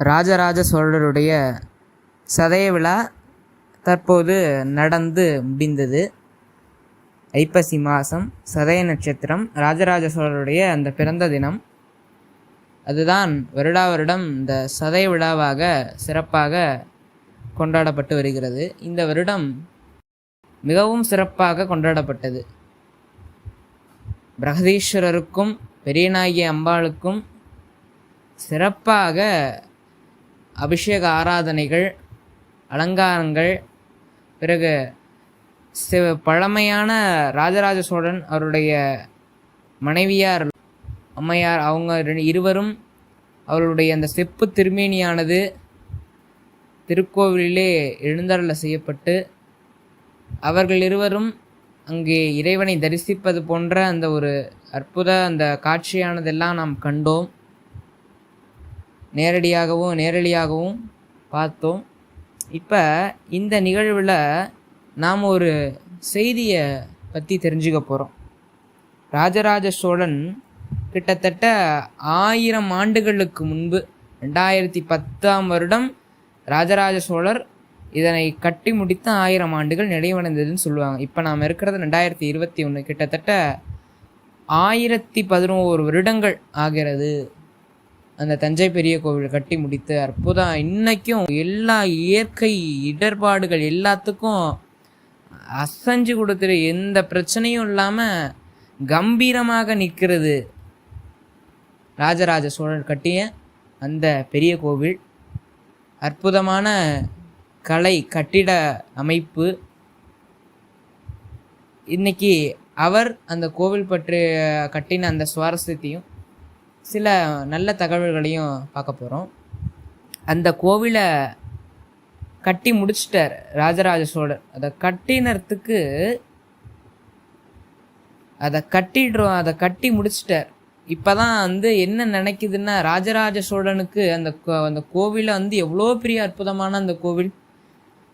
ராஜராஜ சோழருடைய சதய விழா தற்போது நடந்து முடிந்தது. ஐப்பசி மாதம் சதய நட்சத்திரம் ராஜராஜ சோழருடைய அந்த பிறந்த தினம். அதுதான் வருடா வருடம் இந்த சதய விழாவாக சிறப்பாக கொண்டாடப்பட்டு வருகிறது. இந்த வருடம் மிகவும் சிறப்பாக கொண்டாடப்பட்டது. பிரகதீஸ்வரருக்கும் பெரியநாயகி அம்பாளுக்கும் சிறப்பாக அபிஷேக ஆராதனைகள், அலங்காரங்கள், பிறகு பழமையான ராஜராஜ சோழன் அவருடைய மனைவியார் அம்மையார் அவங்க இருவரும் அவருடைய அந்த செப்பு திருமேனியானது திருக்கோவிலிலே எழுந்தருள செய்யப்பட்டு அவர்கள் இருவரும் அங்கே இறைவனை தரிசிப்பது போன்ற அந்த ஒரு அற்புத அந்த காட்சியானதெல்லாம் நாம் கண்டோம். நேரடியாகவும் பார்த்தோம். இப்போ இந்த நிகழ்வில் நாம் ஒரு செய்தியை பற்றி தெரிஞ்சுக்க போகிறோம். ராஜராஜ சோழன் கிட்டத்தட்ட 1000 ஆண்டுகளுக்கு முன்பு 2010ஆம் வருடம் ராஜராஜ சோழர் இதனை கட்டி முடித்த 1000 ஆண்டுகள் நிறைவடைந்ததுன்னு சொல்லுவாங்க. இப்போ நாம் இருக்கிறது 2021, கிட்டத்தட்ட 1011 வருடங்கள் ஆகிறது அந்த தஞ்சை பெரிய கோவில் கட்டி முடித்து. அற்புதம். இன்னைக்கும் எல்லா இயற்கை இடர்பாடுகள் எல்லாத்துக்கும் அசைஞ்சு கொடுத்துரு, எந்த பிரச்சனையும் இல்லாமல் கம்பீரமாக நிற்கிறது ராஜராஜ சோழன் கட்டிய அந்த பெரிய கோவில். அற்புதமான கலை கட்டிட அமைப்பு. இன்னைக்கு அவர் அந்த கோவில் பற்றி கட்டின அந்த சுவாரஸ்யத்தையும் சில நல்ல தகவல்களையும் பார்க்க போகிறோம். அந்த கோவிலை கட்டி முடிச்சிட்டார் ராஜராஜ சோழர். அதை கட்டி முடிச்சிட்டார். இப்போ தான் என்ன நினைக்குதுன்னா, ராஜராஜ சோழனுக்கு அந்த கோவிலை எவ்வளோ பெரிய அற்புதமான அந்த கோவில்,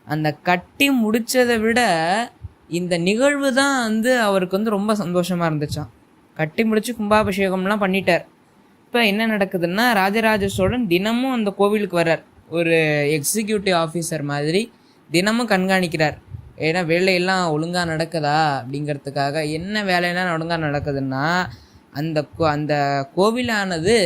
அந்த கட்டி முடித்ததை விட இந்த நிகழ்வு தான் அவருக்கு ரொம்ப சந்தோஷமாக இருந்துச்சான். கட்டி முடித்து கும்பாபிஷேகம்லாம் பண்ணிட்டார். இப்போ என்ன நடக்குதுன்னா, ராஜராஜ சோழன் தினமும் அந்த கோவிலுக்கு வர்றார். ஒரு எக்ஸிக்யூட்டிவ் ஆஃபீஸர் மாதிரி தினமும் கண்காணிக்கிறார். ஏன்னா வேலையெல்லாம் ஒழுங்காக நடக்குதா அப்படிங்கிறதுக்காக. என்ன வேலையெல்லாம் ஒழுங்காக நடக்குதுன்னா, அந்த கோவிலானது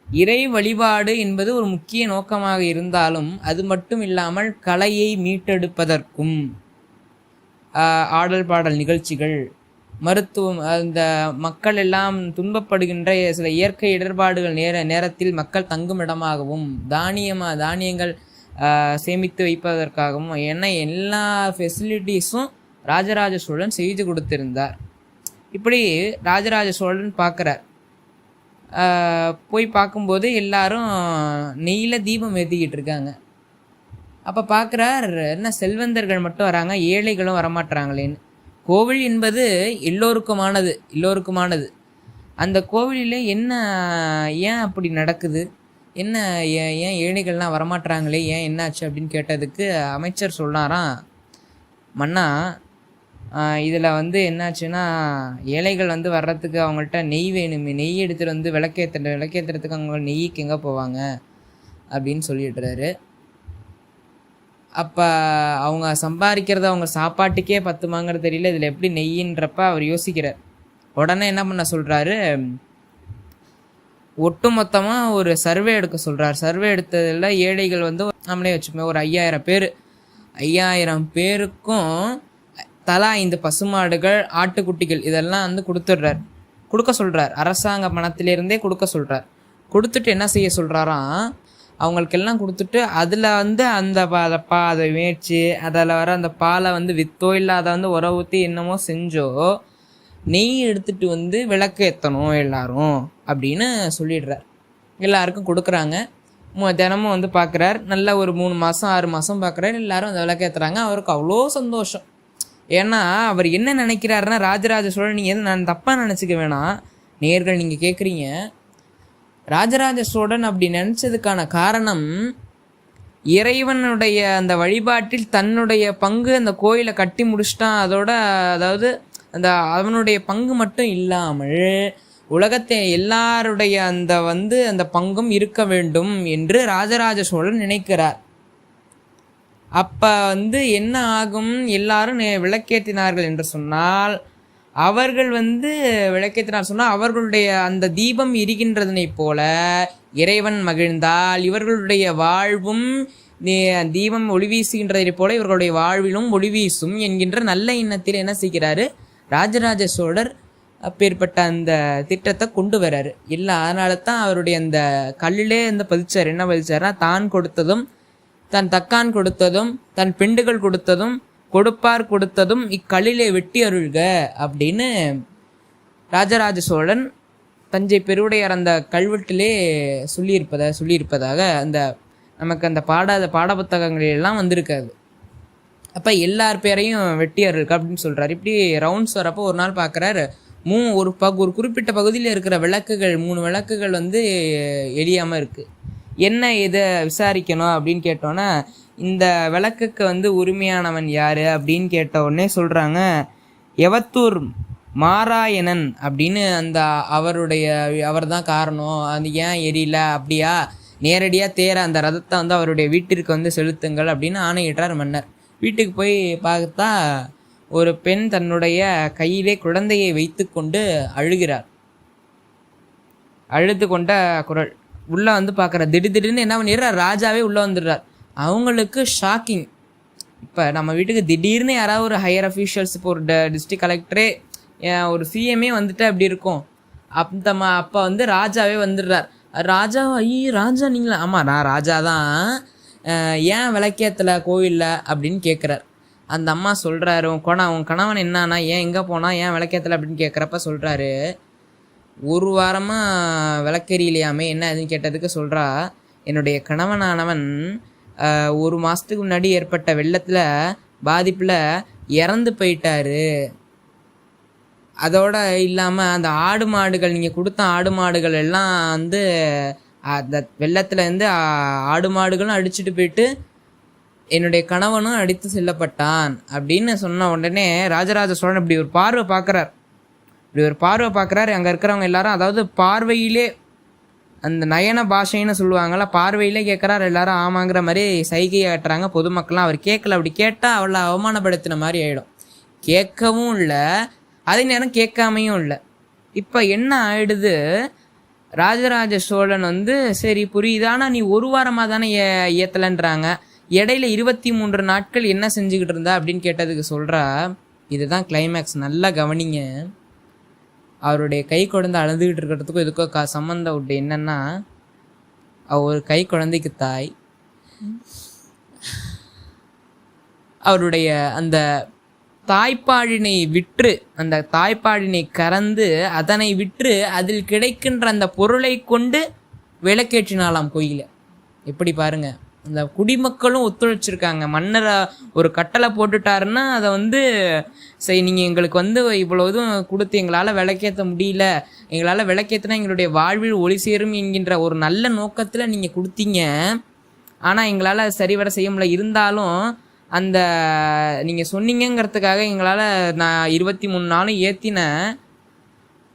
இறை வழிபாடு என்பது ஒரு முக்கிய நோக்கமாக இருந்தாலும் அது மட்டும் இல்லாமல் கலையை மீட்டெடுப்பதற்கும் ஆடல் பாடல் நிகழ்ச்சிகள், மருத்துவம், அந்த மக்கள் எல்லாம் துன்பப்படுகின்ற சில இயற்கை இடர்பாடுகள் நேரத்தில் மக்கள் தங்கும் இடமாகவும் தானியங்கள் சேமித்து வைப்பதற்காகவும் எல்லா ஃபெசிலிட்டிஸும் ராஜராஜ சோழன் செய்து கொடுத்திருந்தார். இப்படி ராஜராஜ சோழன் பார்க்குறார். போய் பார்க்கும்போது எல்லாரும் நெய்யில தீபம் ஏற்றிக்கிட்டு இருக்காங்க. அப்போ பார்க்குறார், என்ன செல்வந்தர்கள் மட்டும் வராங்க, ஏழைகளும் வரமாட்டுறாங்களேன்னு. கோவில் என்பது எல்லோருக்குமானது. அந்த கோவிலில் ஏன் அப்படி நடக்குது, ஏன் ஏழைகள்லாம் வரமாட்டுறாங்களே, ஏன் என்னாச்சு அப்படின்னு கேட்டதுக்கு அமைச்சர் சொன்னாராம், மன்னா இதில் என்னாச்சுன்னா, ஏழைகள் வர்றதுக்கு அவங்கள்ட்ட நெய் வேணுமே, நெய் எடுத்துகிட்டு விளக்கேற்றுறதுக்கு அவங்க நெய்க்கு எங்கே போவாங்க அப்படின்னு சொல்லிடுறாரு. அப்போ அவங்க சம்பாதிக்கிறது அவங்க சாப்பாட்டுக்கே பத்துமாங்கிறது தெரியல, இதில் எப்படி நெய்யின்றப்ப அவர் யோசிக்கிறார். உடனே என்ன பண்ண சொல்கிறாரு, ஒட்டு மொத்தமாக ஒரு சர்வே எடுக்க சொல்கிறார். சர்வே எடுத்ததில் ஏழைகள் நம்மளே வச்சுப்போம், ஒரு 5000 பேருக்கும் தலா 5 பசுமாடுகள், ஆட்டுக்குட்டிகள் இதெல்லாம் கொடுக்க சொல்கிறார். அரசாங்க பணத்திலேருந்தே கொடுக்க சொல்கிறார். கொடுத்துட்டு என்ன செய்ய சொல்கிறாராம், அவங்களுக்கெல்லாம் கொடுத்துட்டு அதில் அந்த அதை மேய்ச்சி அதில் வர அந்த பாலை விற்றோ இல்லை அதை உர ஊற்றி என்னமோ செஞ்சோ நெய் எடுத்துகிட்டு விளக்கு ஏற்றணும் எல்லாரும் அப்படின்னு சொல்லிடுறார். எல்லாருக்கும் கொடுக்குறாங்க. தினமும் பார்க்குறார். நல்ல ஒரு 3 மாதம் 6 மாதம் பார்க்குறாரு. எல்லாரும் அந்த விளக்கு ஏற்றுறாங்க. அவருக்கு அவ்வளோ சந்தோஷம். ஏன்னா அவர் என்ன நினைக்கிறாருன்னா, ராஜராஜ சோழன், நீங்கள் நான் தப்பாக நினச்சிக்க வேணாம், நேர்கள் நீங்கள் கேட்குறீங்க, ராஜராஜ சோழன் அப்படி நினச்சதுக்கான காரணம், இறைவனுடைய அந்த வழிபாட்டில் தன்னுடைய பங்கு அந்த கோயிலை கட்டி முடிச்சிட்டான். அதாவது அவனுடைய பங்கு மட்டும் இல்லாமல் உலகத்தை எல்லாருடைய அந்த பங்கும் இருக்க வேண்டும் என்று ராஜராஜ சோழன் நினைக்கிறார். அப்போ என்ன ஆகும், எல்லாரும் விளக்கேற்றினார்கள் என்று சொன்னால், அவர்கள் விளக்கேற்றினார் சொன்னால் அவர்களுடைய அந்த தீபம் எரிகின்றதனை போல இறைவன் மகிழ்ந்தால் இவர்களுடைய வாழ்வும் தீபம் ஒளி வீசுகின்றதை போல இவர்களுடைய வாழ்விலும் ஒளி வீசும் என்கின்ற நல்ல எண்ணத்தில் என்ன செய்கிறாரு ராஜராஜ சோழர் அப்பேற்பட்ட அந்த திட்டத்தை கொண்டு வர்றாரு. இல்லை, அதனால தான் அவருடைய அந்த கல்லிலே பதிச்சார். என்ன பதிச்சார்னா, தான் கொடுத்ததும் தன் தக்கான் கொடுத்ததும் தன் பெண்டுகள் கொடுத்ததும் கொடுப்பார் கொடுத்ததும் இக்கல்லிலே வெட்டி அருள்க அப்படின்னு ராஜராஜ சோழன் தஞ்சை பெருவுடையார் அந்த கல்வெட்டிலே சொல்லியிருப்பதாக அந்த நமக்கு அந்த பாட புத்தகங்களெல்லாம் வந்திருக்காது. அப்போ எல்லார் பேரையும் வெட்டி அருள்க அப்படின்னு சொல்கிறார். இப்படி ரவுண்ட்ஸ் வரப்போ ஒரு நாள் பார்க்குறாரு, ஒரு குறிப்பிட்ட பகுதியில் இருக்கிற விளக்குகள் 3 விளக்குகள் எரியாமல் இருக்குது. என்ன இதை விசாரிக்கணும் அப்படின்னு கேட்டோன்னா, இந்த விளக்குக்கு உரிமையானவன் யார் அப்படின்னு கேட்ட உடனே சொல்கிறாங்க, எவத்தூர் மாராயணன் அப்படின்னு அவர் தான் காரணம். அது ஏன் எரியல, அப்படியா நேரடியாக அந்த ரதத்தை அவருடைய வீட்டிற்கு செலுத்துங்கள் அப்படின்னு ஆணையிட்டார் மன்னர். வீட்டுக்கு போய் பார்த்தா ஒரு பெண் தன்னுடைய கையிலே குழந்தையை வைத்து கொண்டு அழுகிறார். அழுது கொண்ட குரல் உள்ளே பார்க்குற திடீர்னு என்ன பண்ணிடுறார், ராஜாவே உள்ளே வந்துடுறார். அவங்களுக்கு ஷாக்கிங். இப்போ நம்ம வீட்டுக்கு திடீர்னு யாராவது ஒரு ஹையர் அஃபீஷியல்ஸ், இப்போ ஒரு டிஸ்ட்ரிக்ட் கலெக்டரே ஒரு சிஎம்ஏ வந்துட்டு அப்படி இருக்கும். அப்போ ராஜாவே வந்துடுறார். ராஜா, ராஜா நீங்களா? ஆமாம், நான் ராஜா தான். ஏன் விளக்கேற்றலை கோவிலில் அப்படின்னு கேட்குறார். அந்த அம்மா சொல்கிறாரு, உன் கணவன் என்னன்னா, ஏன் எங்கே போனால் ஏன் விளக்கேற்றலை அப்படின்னு கேட்குறப்ப சொல்கிறாரு, ஒரு வாரமாக விளக்கெரியலையாமே என்ன அதுன்னு கேட்டதுக்கு சொல்கிறா, என்னுடைய கணவனானவன் 1 மாதத்துக்கு முன்னாடி ஏற்பட்ட வெள்ளத்தில் பாதிப்பில் இறந்து போயிட்டாரு. அதோடு இல்லாமல் அந்த ஆடு மாடுகள், நீங்கள் கொடுத்த ஆடு மாடுகள் எல்லாம் அந்த வெள்ளத்தில் ஆடு மாடுகளும் அடிச்சுட்டு போயிட்டு என்னுடைய கணவனும் அடித்து செல்லப்பட்டான் அப்படின்னு சொன்ன உடனே ராஜராஜ சோழன் இப்படி ஒரு பார்வை பார்க்குறாரு. அங்கே இருக்கிறவங்க எல்லாரும், அதாவது பார்வையிலே அந்த நயன பாஷைன்னு சொல்லுவாங்கள்ல, பார்வையிலே கேட்குறாரு. எல்லாரும் ஆமாங்கிற மாதிரி சைகையை காட்டுறாங்க பொதுமக்கள்லாம். அவர் கேட்கல. அப்படி கேட்டால் அவளை அவமானப்படுத்தின மாதிரி ஆகிடும். கேட்கவும் இல்லை, அதே நேரம் கேட்காமையும் இல்லை. இப்போ என்ன ஆயிடுது, ராஜராஜ சோழன் சரி புரியுதானா, நீ 1 வாரமாக தானே ஏற்றலைன்றாங்க, இடையில 23 நாட்கள் என்ன செஞ்சுக்கிட்டு இருந்தா அப்படின்னு கேட்டதுக்கு சொல்கிறா, இதுதான் கிளைமேக்ஸ், நல்லா கவனிங்க. அவருடைய கை குழந்தை அழுதுகிட்டு இருக்கிறதுக்கும் இதுக்கும் சம்மந்தம் உண்டு. என்னன்னா, ஒரு கை குழந்தைக்கு தாய், அவருடைய அந்த தாய்ப்பாடினை விற்று, அந்த தாய்ப்பாடினை கறந்து அதனை விற்று அதில் கிடைக்கின்ற அந்த பொருளை கொண்டு விளக்கேற்றினாலாம் கோயிலை. எப்படி பாருங்க, இந்த குடிமக்களும் ஒத்துழைச்சிருக்காங்க. மன்னர் ஒரு கட்டளை போட்டுட்டாருன்னா அதை சரி, நீங்கள் எங்களுக்கு இவ்வளோ இதுவும் கொடுத்து எங்களால் விளக்கேற்ற முடியல, எங்களால் விளக்கேற்றினா எங்களுடைய வாழ்வில் ஒளி சேரும் என்கின்ற ஒரு நல்ல நோக்கத்தில் நீங்கள் கொடுத்தீங்க. ஆனால் எங்களால் சரிவர செய்ய முடியல. இருந்தாலும் அந்த நீங்கள் சொன்னீங்கிறதுக்காக எங்களால் நான் 23 நாளும் ஏற்றினேன்.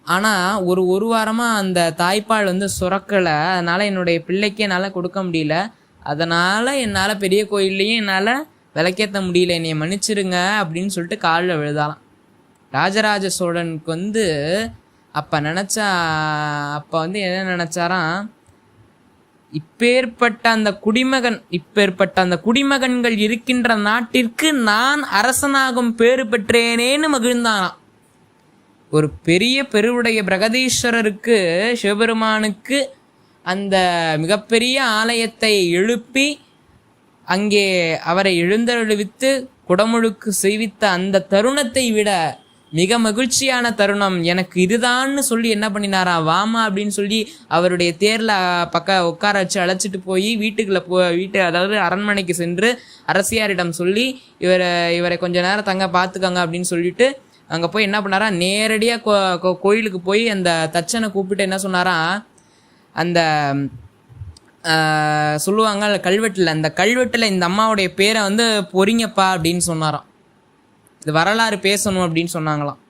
ஆனால் ஒரு வாரமாக அந்த தாய்ப்பால் சுரக்கலை. அதனால் என்னுடைய பிள்ளைக்கு என்னால் கொடுக்க முடியல. அதனால் என்னால் பெரிய கோயில்லையும் என்னால் விளக்கேற்ற முடியல, என்னை மன்னிச்சிருங்க அப்படின்னு சொல்லிட்டு காலில் விழுதாலாம். ராஜராஜ சோழனுக்கு அப்போ என்ன நினச்சாராம், இப்பேற்பட்ட அந்த குடிமகன்கள் இருக்கின்ற நாட்டிற்கு நான் அரசனாகும் பேறு பெற்றேனேன்னு மகிழ்ந்தானாம். ஒரு பெரிய பெருவுடைய பிரகதீஸ்வரருக்கு, சிவபெருமானுக்கு அந்த மிகப்பெரிய ஆலயத்தை எழுப்பி அங்கே அவரை எழுந்தருளிவித்து குடமுழுக்கு செய்வித்த அந்த தருணத்தை விட மிக மகிழ்ச்சியான தருணம் எனக்கு இதுதான்னு சொல்லி என்ன பண்ணினாரா, வாமா அப்படின்னு சொல்லி அவருடைய தேரில் உட்கார வச்சு அழைச்சிட்டு போய் வீட்டு அதாவது அரண்மனைக்கு சென்று அரசியாரிடம் சொல்லி இவரை கொஞ்ச நேரம் தங்க பார்த்துக்கோங்க அப்படின்னு சொல்லிட்டு அங்கே போய் என்ன பண்ணாரா, நேரடியாக கோயிலுக்கு போய் அந்த தச்சனை கூப்பிட்டு என்ன சொன்னாரா, அந்த சொல்லுவாங்க கல்வெட்டில், அந்த கல்வெட்டில் இந்த அம்மாவுடைய பேரை பொறிங்கப்பா அப்படின்னு சொன்னாராம். இது வரலாறு பேசணும் அப்படின்னு சொன்னாங்களாம்.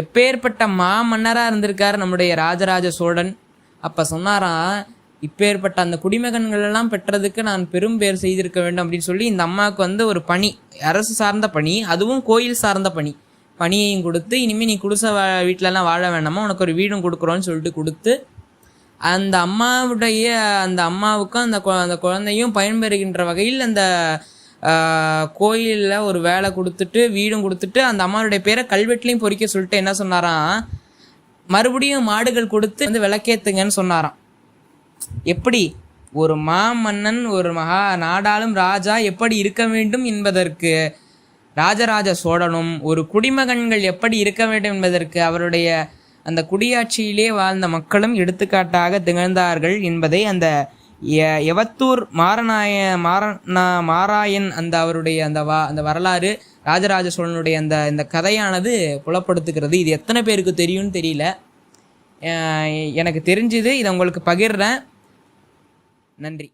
எப்பேற்பட்ட மாமன்னராக இருந்திருக்கார் நம்முடைய ராஜராஜ சோழன். அப்போ சொன்னாராம், இப்பேற்பட்ட அந்த குடிமகன்கள் எல்லாம் பெற்றதுக்கு நான் பெரும் பேர் செய்திருக்க வேண்டும் அப்படின்னு சொல்லி இந்த அம்மாவுக்கு வந்து ஒரு பணி, அரசு சார்ந்த பணி, அதுவும் கோயில் சார்ந்த பணியையும் கொடுத்து, இனிமேல் நீ குடிசை வீட்டிலலாம் வாழ வேண்டாமா, உனக்கு ஒரு வீடும் கொடுக்குறோன்னு சொல்லிட்டு கொடுத்து, அந்த அம்மாவுக்கும் அந்த குழந்தையும் பயன்பெறுகின்ற வகையில் அந்த கோயிலில் ஒரு வேலை கொடுத்துட்டு வீடும் கொடுத்துட்டு அந்த அம்மாவுடைய பேரை கல்வெட்டுலையும் பொறிக்க சொல்லிட்டு என்ன சொன்னாராம், மறுபடியும் மாடுகள் கொடுத்து வந்து விளக்கேத்துங்கன்னு சொன்னாராம். எப்படி ஒரு மாமன்னன், ஒரு நாடாளும் ராஜா எப்படி இருக்க வேண்டும் என்பதற்கு ராஜராஜ சோழனும், ஒரு குடிமகன்கள் எப்படி இருக்க வேண்டும் என்பதற்கு அவருடைய அந்த குடியாட்சியிலே வாழ்ந்த மக்களும் எடுத்துக்காட்டாக திகழ்ந்தார்கள் என்பதை அந்த எவத்தூர் மாராயன் அந்த அவருடைய அந்த வரலாறு, ராஜராஜ சோழனுடைய இந்த கதையானது புலப்படுத்துகிறது. இது எத்தனை பேருக்கு தெரியும்னு தெரியல, எனக்கு தெரிஞ்சுது, இதை உங்களுக்கு பகிர்றேன். நன்றி.